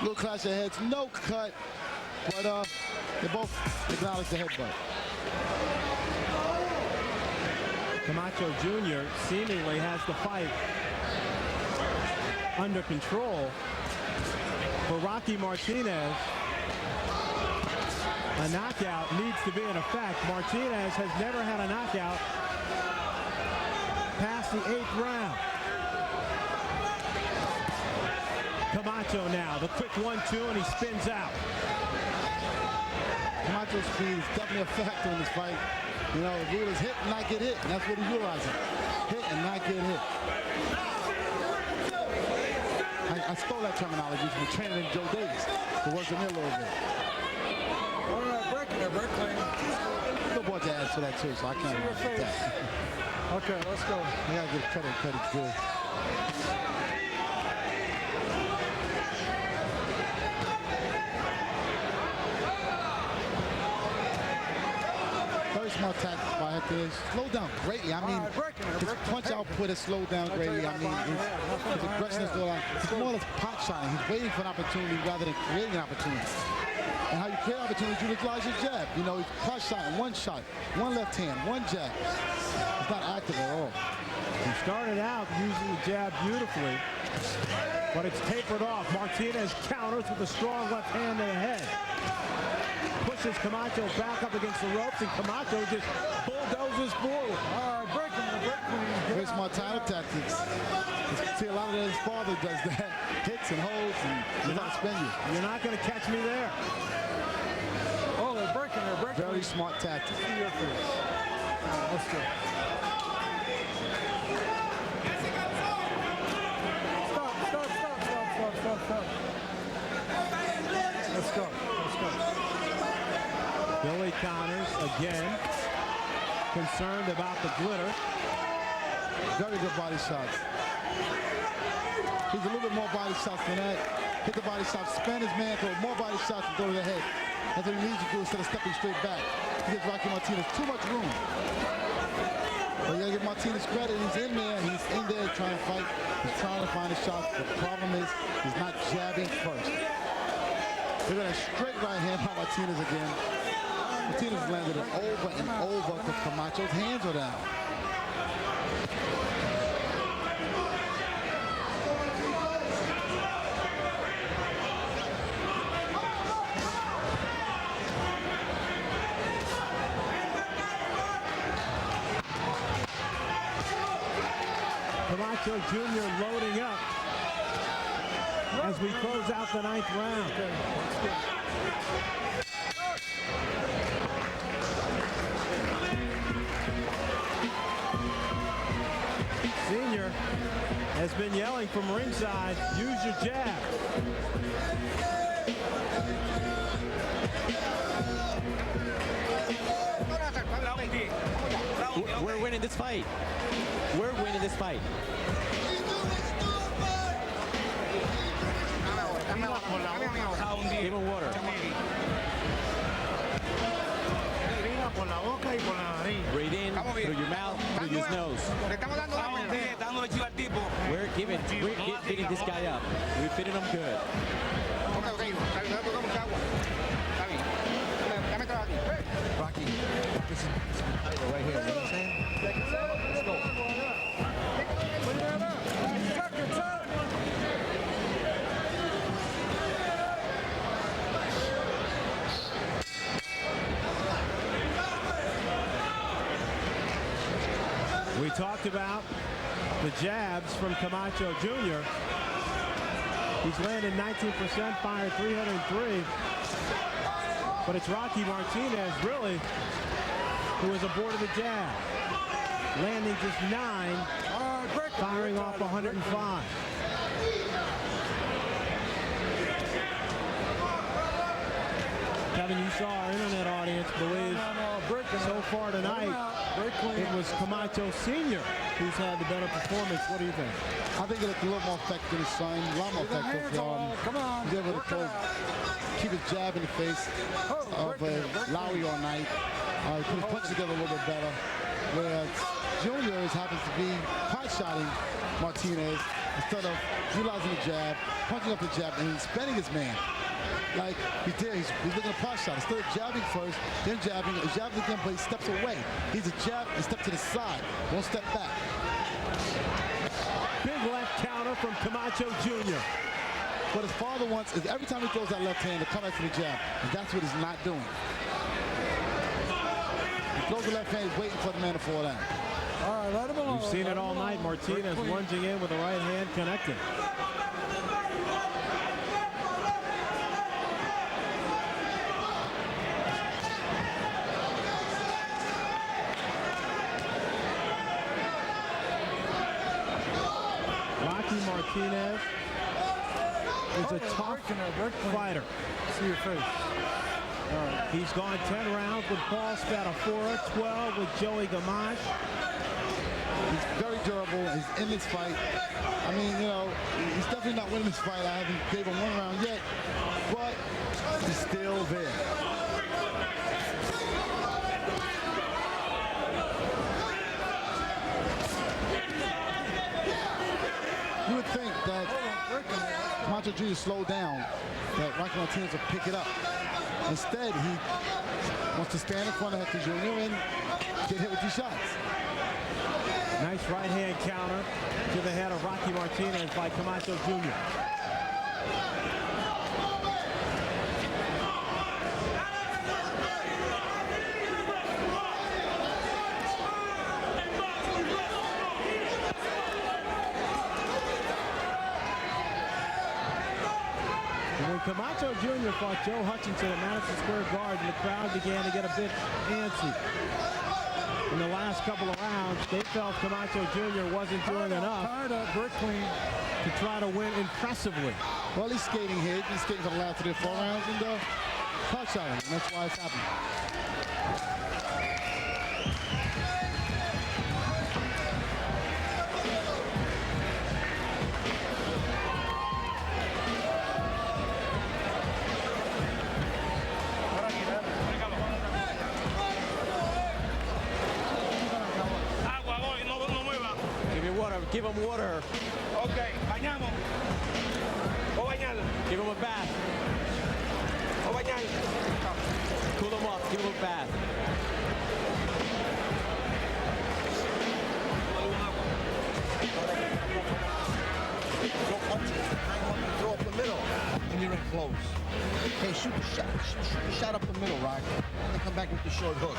Speaker 2: Little clash of heads. No cut. But they both acknowledge the headbutt.
Speaker 1: Camacho Jr. seemingly has the fight under control. For Rocky Martinez, a knockout needs to be in effect. Martinez has never had a knockout past the 8th round. Camacho now, the quick 1-2, and he spins out.
Speaker 2: Camacho's speed is definitely a factor in this fight. You know, the rule is hit and not get hit, and that's what he's realizing. Hit and not get hit. I stole that terminology from training Joe Davis, who worked with me a little bit.
Speaker 4: All right, breaking there, break clean.
Speaker 2: The boy to add to that too, so I can't do that.
Speaker 4: Okay, let's go.
Speaker 2: I gotta give credit, credit's good. Very smart tactics by Hector. Slow down greatly. I mean, his punch output has slowed down greatly. I mean, his aggression is going on. It's more or less pot shotting. He's waiting for an opportunity rather than creating an opportunity. And how you create opportunities, you utilize your jab. You know, he's pot shotting, one shot, one left hand, one jab. It's not active at all.
Speaker 1: He started out using the jab beautifully, but it's tapered off. Martinez counters with a strong left hand to the head. Pushes Camacho back up against the ropes, and Camacho just bulldozes forward.
Speaker 4: All right, breaking the break.
Speaker 2: Very smart title tactics. You see a lot of his father does that. Hits and holds and does not spin you.
Speaker 1: You're not going to catch me there.
Speaker 4: Oh, they're breaking, they're breaking.
Speaker 2: Very smart tactics.
Speaker 4: See your face. Let's go. Stop. Let's go.
Speaker 1: Billy counters again. Concerned about the glitter.
Speaker 2: Very good body shots. He's a little bit more body shots than that. Hit the body shot, spin his man, throw more body shots and go to the head. That's what he needs to do instead of stepping straight back. He gives Rocky Martinez too much room. But you gotta give Martinez credit. He's in there. He's in there trying to fight. He's trying to find a shot. The problem is he's not jabbing first. Look at that straight right hand by Martinez again. Martinez landed it over and over because Camacho's hands are down.
Speaker 1: Camacho Jr. loading up as we close out the 9th round. Senior has been yelling from ringside, use your jab.
Speaker 10: We're winning this fight. We're winning this fight. Give him water. Breathe in through your mouth, through your nose. We're giving this guy up. We're fitting him good.
Speaker 9: Rocky, this is right here. You know what I'm saying? Let's go.
Speaker 1: We talked about the jabs from Camacho Jr. He's landed 19%, fired 303. But it's Rocky Martinez, really, who is aboard of the jab. Landing just 9, firing off 105. Kevin, you saw our internet audience believe So far tonight, it was Camacho Sr. who's had the better performance. What do you think?
Speaker 2: I think it looked a little more effective than his son. A lot more effective.
Speaker 4: Come on.
Speaker 2: He's able to keep his jab in the face of Lowry all night. He put his punches together a little bit better. Whereas Junior happens to be pot-shotting Martinez instead of utilizing the jab, punching up the jab, and he's spinning his man. Like he's looking at a pot shot. Instead of jabbing first, then jabbing again, but he steps away. He's a jab and step to the side. Don't step back.
Speaker 1: Big left counter from Camacho Jr.
Speaker 2: What his father wants is every time he throws that left hand to come back to the jab. And that's what he's not doing. He throws the left hand, he's waiting for the man to fall down.
Speaker 4: All right, let him alone.
Speaker 1: We've seen it all night. Martinez lunging in with the right hand connecting. Martinez is a tough fighter.
Speaker 4: See your face.
Speaker 1: He's gone 10 rounds with Paul Spadafora, 12 with Joey Gamache.
Speaker 2: He's very durable. He's in this fight. I mean, you know, he's definitely not winning this fight. I haven't gave him one round yet, but he's still there. You would think that Camacho Jr. slowed down, that Rocky Martinez would pick it up. Instead, he wants to stand in front of Hector Jr. and get hit with these shots.
Speaker 1: Nice right hand counter to the head of Rocky Martinez by Camacho Jr. Camacho Jr. fought Joe Hutchinson at Madison Square Garden. The crowd began to get a bit antsy. In the last couple of rounds, they felt Camacho Jr. wasn't doing enough to try to win impressively.
Speaker 2: Well, he's skating here. He's skating for the last 3 or 4 rounds and pot shotting, and that's why it's happening.
Speaker 10: Give him water.
Speaker 14: Okay, bañamos. O bañarlo.
Speaker 10: Give him a bath.
Speaker 14: O bañarlo.
Speaker 10: Cool him up. Give him a bath.
Speaker 9: Throw up the middle when you're in close. Hey, shoot the shot up the middle, Rock. And come back with the short hook.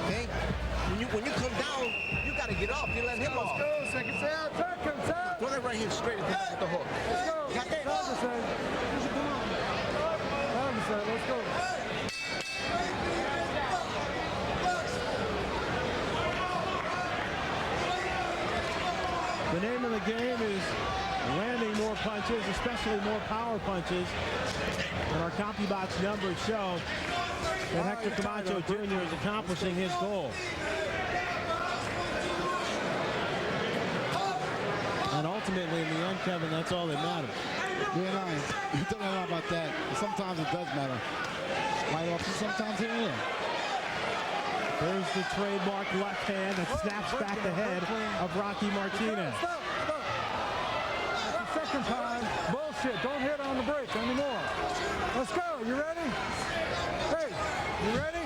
Speaker 9: Okay? When you come down, you gotta get up. You let him off.
Speaker 4: Let's go. Seconds out. Seconds out.
Speaker 9: Throw that right here straight at him with the hook.
Speaker 4: Let's go.
Speaker 9: Got that?
Speaker 4: Let's go.
Speaker 1: The name of the game is landing more punches, especially more power punches. And our CompuBox numbers show that Hector Camacho Jr. is accomplishing his goal. And ultimately, in the end, Kevin, that's all that matters.
Speaker 2: Yeah, you don't know about that. But sometimes it does matter. Right off, sometimes here and there.
Speaker 1: There's the trademark left hand that snaps back the head of Rocky Martinez.
Speaker 4: Stop. That's the second time. Bullshit. Don't hit on the brake anymore. Let's go. You ready? Hey, you ready?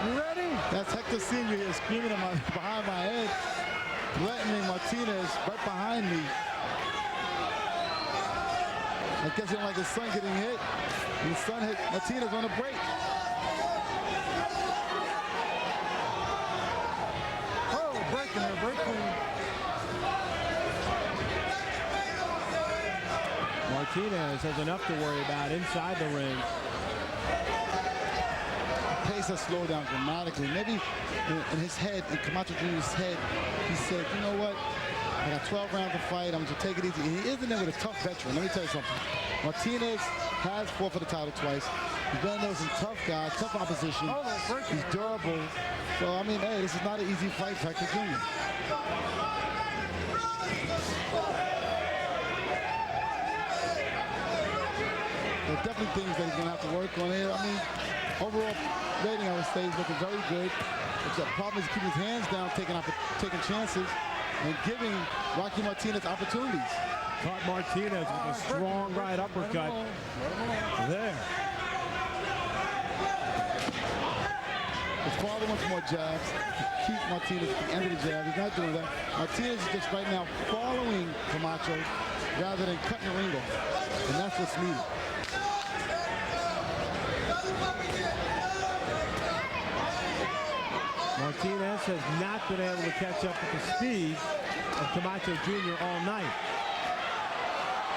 Speaker 4: You ready?
Speaker 2: That's Hector Sr. here screaming behind my head, threatening Martinez right behind me. I guess he don't like his son getting hit. And his son hit Martinez on the break.
Speaker 4: Oh, breaking there, break clean.
Speaker 1: Martinez has enough to worry about inside the ring.
Speaker 2: Pace has slowed down dramatically. Maybe in his head, in Camacho Jr.'s head, he said, you know what? I got 12 rounds to fight. I'm going to take it easy. And he isn't there with a tough veteran. Let me tell you something. Martinez has fought for the title twice. He's been there with some tough guys, tough opposition. He's durable. So, I mean, hey, this is not an easy fight for Hector Jr. There are definitely things that he's going to have to work on here. I mean, overall rating, I would say, is looking very good. The problem is keeping his hands down, taking chances, and giving Rocky Martinez opportunities.
Speaker 1: Caught Martinez with a strong right uppercut. There.
Speaker 2: His father wants more jabs to keep Martinez at the end of the jab. He's not doing that. Martinez is just right now following Camacho rather than cutting the ring off. And that's what's needed.
Speaker 1: Martinez has not been able to catch up with the speed of Camacho Jr. all night.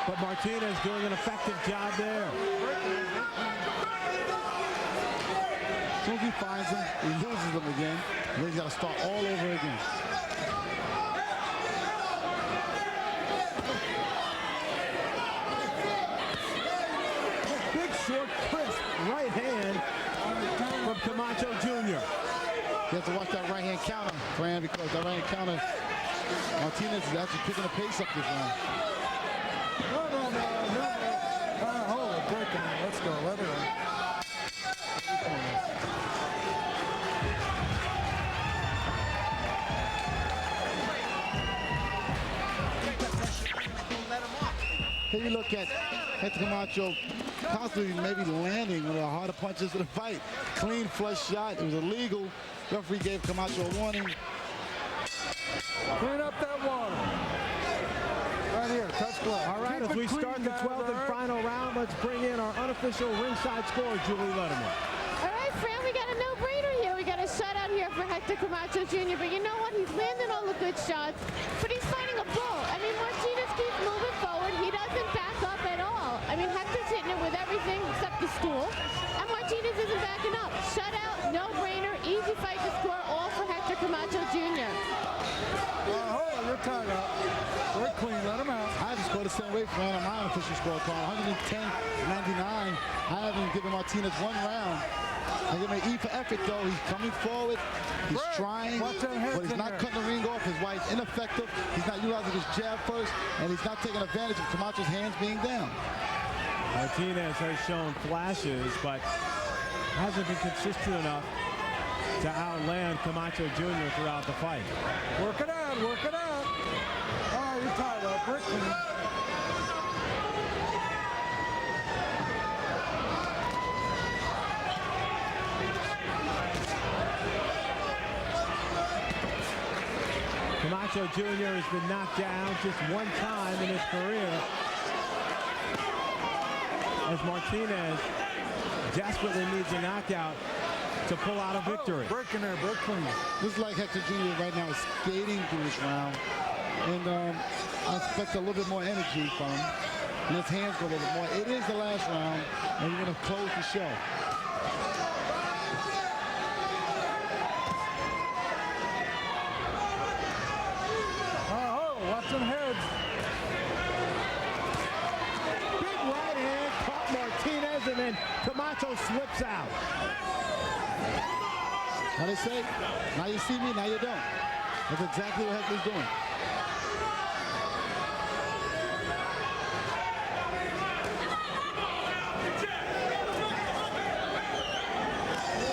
Speaker 1: But Martinez doing an effective job there.
Speaker 2: As soon as he finds him, he loses them again. And then he's got to start all over again.
Speaker 1: Big, short, crisp right hand from Camacho Jr.
Speaker 2: You have to watch that right hand counter, Fran, because that right hand counter, Martinez is actually picking the pace up this round.
Speaker 4: No. Hold it, breaking it. Let's go. Let it in.
Speaker 2: Here you look at Hector Camacho possibly maybe landing one of the harder punches of the fight. Clean flush shot. It was illegal. Referee gave Camacho a warning.
Speaker 4: Clean up that water. Right here, touch glove.
Speaker 1: All right, as we start the 12th and final round, let's bring in our unofficial ringside score, Julie Letterman.
Speaker 12: All right, Fran, we got a no-brainer here. We got a shutout here for Hector Camacho Jr., but you know what? He's landing all the good shots, but he's fighting a bull. I mean, Martinez keeps moving forward. He doesn't back up at all. I mean, Hector's hitting it with everything except the stool, and Martinez isn't backing up. Shutout, no-brainer, easy fight to score, all for Hector Camacho Jr.
Speaker 4: Hold on, you're tied up. We're clean, let him out.
Speaker 2: I haven't scored the same way for on my unofficial scorecard, 110-99. I haven't given Martinez one round. I give him an E for effort, though. He's coming forward. He's trying, but he's not cutting the ring off. His wife's ineffective. He's not utilizing his jab first, and he's not taking advantage of Camacho's hands being down.
Speaker 1: Martinez has shown flashes, but hasn't been consistent enough to outland Camacho Jr. throughout the fight.
Speaker 4: Work it out, work it out. Oh, you're tied up. We're clean.
Speaker 1: Camacho Jr. has been knocked down just one time in his career, as Martinez desperately needs a knockout to pull out a victory.
Speaker 4: Breaking there, break clean.
Speaker 2: Looks like Hector Jr. right now is skating through this round, and I expect a little bit more energy from him, and his hands go a little bit more. It is the last round, and we're going to close the show.
Speaker 4: Watching heads.
Speaker 1: Big right hand caught Martinez, and then Camacho slips out.
Speaker 2: How they say, now you see me, now you don't. That's exactly what Hector's doing.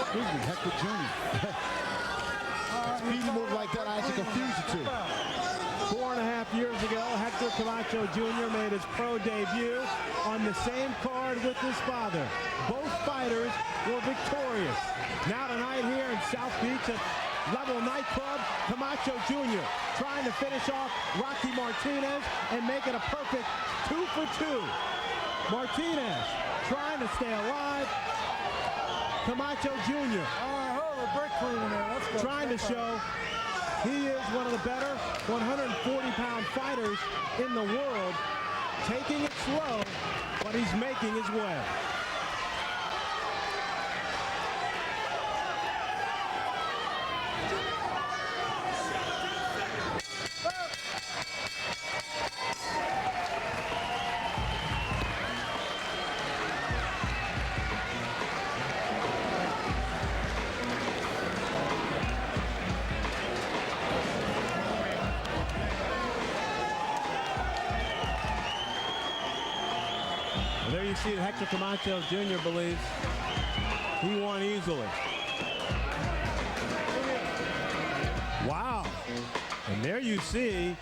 Speaker 2: Excuse me, Hector Jr. Speedy move like that, I actually confuse you two.
Speaker 1: 4.5 years ago, Hector Camacho Jr. made his pro debut on the same card with his father. Both fighters were victorious. Now tonight here in South Beach at Level Nightclub, Camacho Jr. trying to finish off Rocky Martinez and make it a perfect 2 for 2. Martinez trying to stay alive. Camacho Jr. Trying to show he is one of the better 140-pound fighters in the world, taking it slow, but he's making his way. see that Hector Camacho Jr. believes he won easily. Wow. And there you see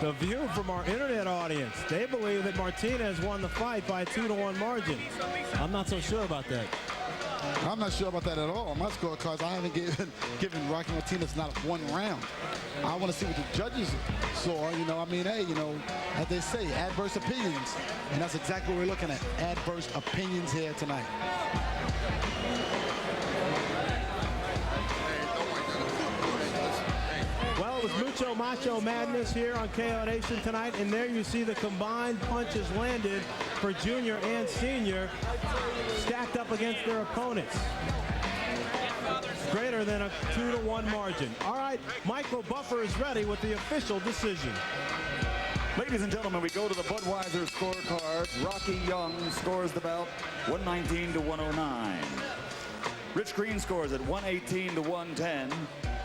Speaker 1: the view from our internet audience. They believe that Martinez won the fight by a 2-1 margin. I'm not so sure about that.
Speaker 2: I'm not sure about that at all. My scorecards, I haven't given Rocky Martinez not one round. I want to see what the judges saw. You know, I mean, hey, you know, as they say, adverse opinions. And that's exactly what we're looking at, adverse opinions here tonight.
Speaker 1: Well, it was Mucho Macho Madness here on KO Nation tonight, and there you see the combined punches landed for junior and senior, stacked up against their opponents. Greater than a 2-1 margin. All right, Michael Buffer is ready with the official decision.
Speaker 5: Ladies and gentlemen, we go to the Budweiser scorecards. Rocky Young scores the bout 119 to 109. Rich Green scores at 118 to 110.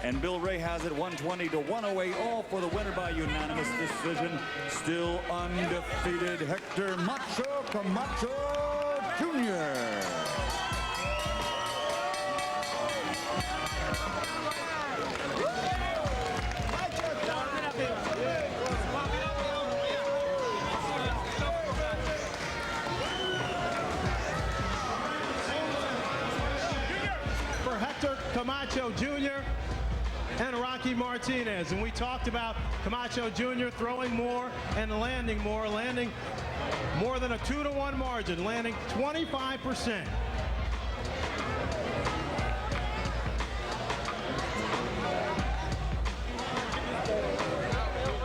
Speaker 5: And Bill Ray has it 120 to 108, all for the winner by unanimous decision. Still undefeated, Hector Macho Camacho Jr.
Speaker 1: For Hector Camacho Jr. and Rocky Martinez. And we talked about Camacho Jr. throwing more and landing more than a 2-1 margin, landing 25%.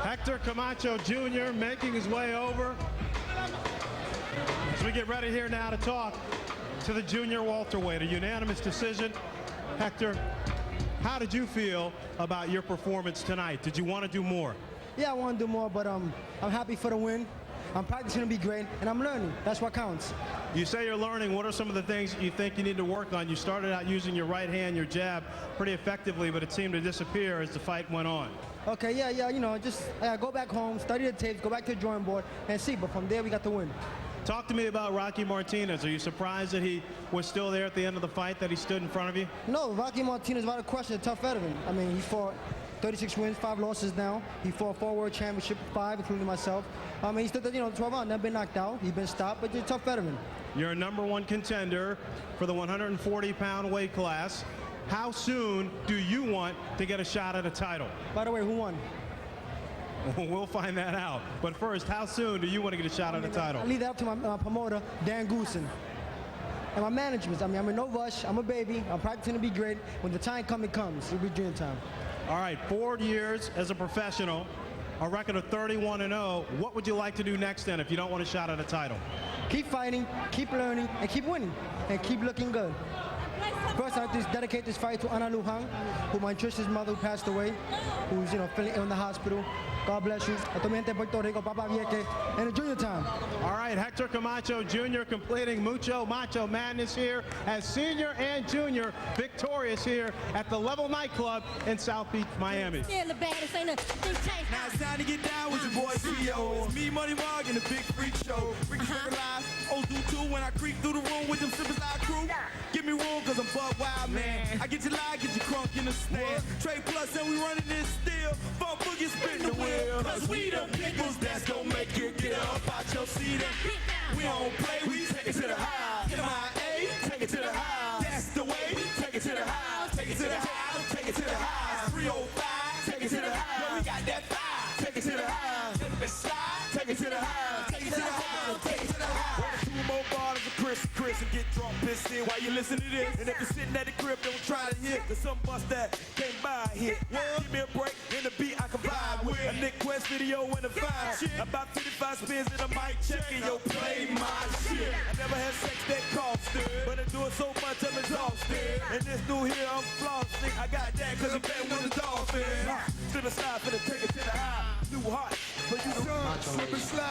Speaker 1: Hector Camacho Jr. making his way over. As we get ready here now to talk to the junior welterweight, a unanimous decision. Hector, how did you feel about your performance tonight? Did you want to do more?
Speaker 15: Yeah, I want to do more, but I'm happy for the win. I'm practicing to be great, and I'm learning. That's what counts.
Speaker 1: You say you're learning. What are some of the things you think you need to work on? You started out using your right hand, your jab, pretty effectively, but it seemed to disappear as the fight went on.
Speaker 15: Okay, yeah, you know, just go back home, study the tapes, go back to the drawing board, and see. But from there, we got the win.
Speaker 1: Talk to me about Rocky Martinez. Are you surprised that he was still there at the end of the fight, that he stood in front of you?
Speaker 15: No, Rocky Martinez, without a question, a tough veteran. I mean, he fought 36 wins, 5 losses now. He fought 4 world championship, 5, including myself. I mean, he stood, 12 rounds, never been knocked out. He's been stopped, but he's a tough veteran.
Speaker 1: You're a #1 contender for the 140-pound weight class. How soon do you want to get a shot at a title?
Speaker 15: By the way, who won?
Speaker 1: We'll find that out. But first, how soon do you want to get a shot at a title?
Speaker 15: I leave that up to my promoter, Dan Goosen. And my management. I mean, I'm in no rush. I'm a baby. I'm practicing to be great. When the time comes, it comes. It'll be dream time.
Speaker 1: All right, 4 years as a professional, a record of 31-0. What would you like to do next then if you don't want a shot at a title?
Speaker 15: Keep fighting, keep learning, and keep winning, and keep looking good. First, I have to dedicate this fight to Ana Luján, who my Trish's mother who passed away, who's feeling ill in the hospital. God bless you. A toda mi gente de Puerto Rico, Papa Vieque, and the junior time.
Speaker 1: All right, Hector Camacho Jr. completing Mucho Macho Madness here as senior and junior, victorious here at the Level nightclub in South Beach, Miami.
Speaker 16: Now it's time to get down with your boy CEO. It's me, Money Mark, and the Big Freak Show. Freaky Circle Live, O2 when I creep through the room with them Sippers Eye crew. Give me room, cause I'm Buck Wild, man. I get you live, get you crunk in the stand. Trade Plus, and we running this still. Funk Boogie, spin the wheel. Cause we the peoples that's gonna make you get up out your seat. We don't play, we take it to the high. MIA, take it to the high. That's the way, take it to the high. Take it to the high, take it to the high. 305, take it to the high. Yo, we got that fire, take it to the high. Slide, take it to the high. Take it to the high, take it to the high. 2 more bottles of Chris and get drunk, pissed in while you listen to this. And if you're sitting at the crib, don't try to hit. Cause some bust that can't buy a hit. Give me a break, in the beat I can vibe with. A Nick Quest video and a vibe shit. About 55 spins in a mic check and yo, play my shit. I never had sex that costed, but I do it so much I'm exhausted. And this new here, I'm flossing. I got that cause I'm betting with the Dolphins. To the side, finna take it to the high. New heart, for you to slip and slide.